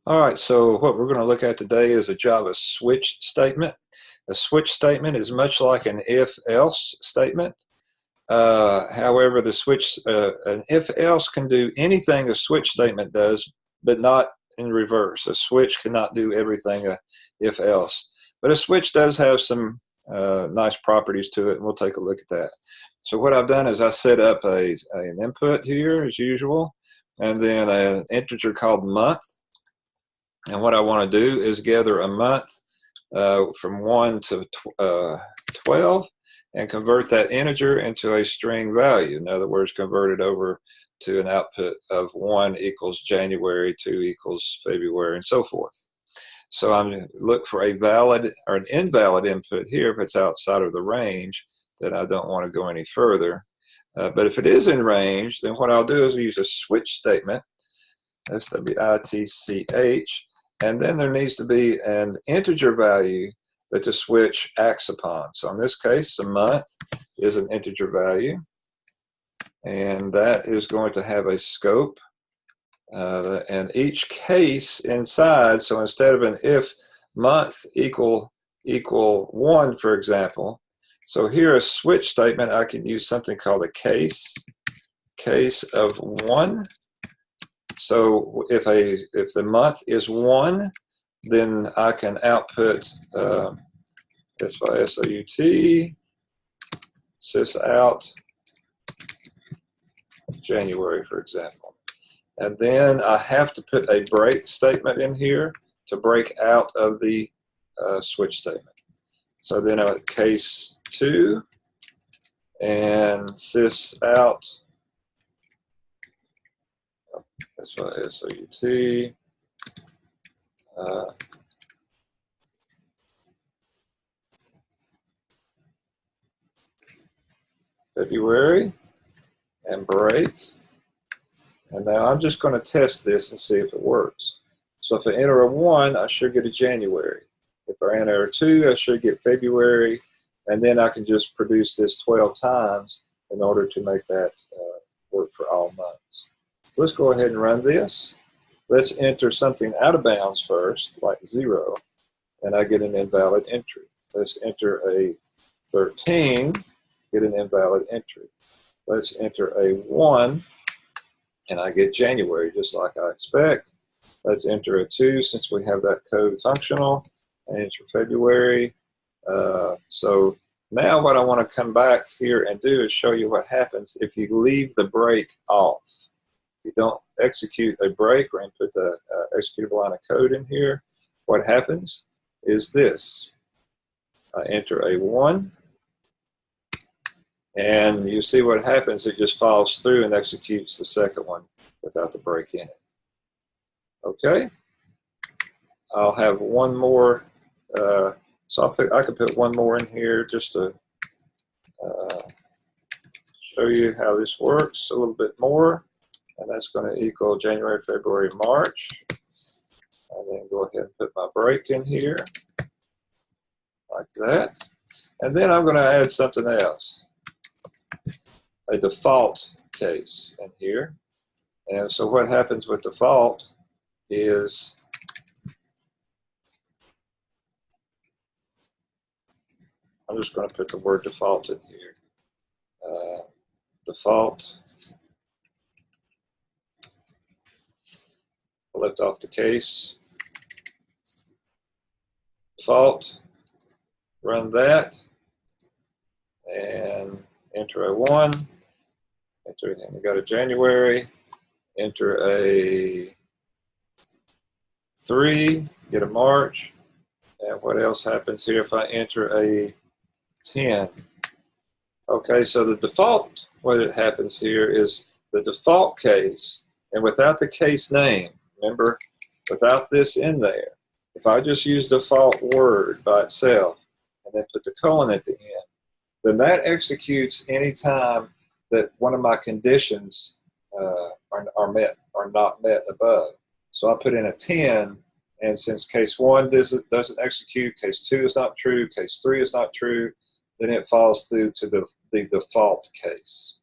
All right, so what we're going to look at today is a Java switch statement. A switch statement is much like an if-else statement. However, an if-else can do anything a switch statement does, but not in reverse. A switch cannot do everything a if-else. But a switch does have some nice properties to it, and we'll take a look at that. So what I've done is I set up an input here, as usual, and then an integer called month. And what I want to do is gather a month from 1 to 12 and convert that integer into a string value. In other words, convert it over to an output of 1 equals January, 2 equals February, and so forth. So I'm going to look for a valid or an invalid input here if it's outside of the range, then I don't want to go any further. But if it is in range, then what I'll do is use a switch statement, switch, and then there needs to be an integer value that the switch acts upon. So in this case, a month is an integer value, and that is going to have a scope. And each case inside, so instead of an if month equal 1, for example, so here a switch statement, I can use something called a case of 1. So if the month is 1, then I can output SYSOUT, sysout January, for example. And then I have to put a break statement in here to break out of the switch statement. So then I'm at case 2 and sysout SYSOUT February and break. And now I'm just going to test this and see if it works. So if I enter a 1, I should get a January. If I enter a 2, I should get February. And then I can just produce this 12 times in order to make that work for all months. So let's go ahead and run this. Let's enter something out of bounds first, like 0, and I get an invalid entry. Let's enter a 13, get an invalid entry. Let's enter a 1, and I get January, just like I expect. Let's enter a 2, since we have that code functional, and enter February. So now what I want to come back here and do is show you what happens if you leave the break off. If you don't execute a break or input the executable line of code in here, what happens is this. I enter a 1, and you see what happens. It just follows through and executes the second one without the break in it. Okay? I'll have one more. So I can put one more in here just to show you how this works a little bit more. And that's going to equal January, February, March. And then go ahead and put my break in here, like that. And then I'm going to add something else, a default case in here. And so what happens with default is I'm just going to put the word default in here. Default. I left off the case. Default. Run that. And enter a 1. Enter, and we got a January. Enter a 3. Get a March. And what else happens here if I enter a 10? Okay, so the default, what it happens here is the default case, and without the case name, remember, without this in there, if I just use default word by itself and then put the colon at the end, then that executes any time that one of my conditions are not met above. So I put in a 10, and since case 1 doesn't execute, case 2 is not true, case 3 is not true, then it falls through to the default case.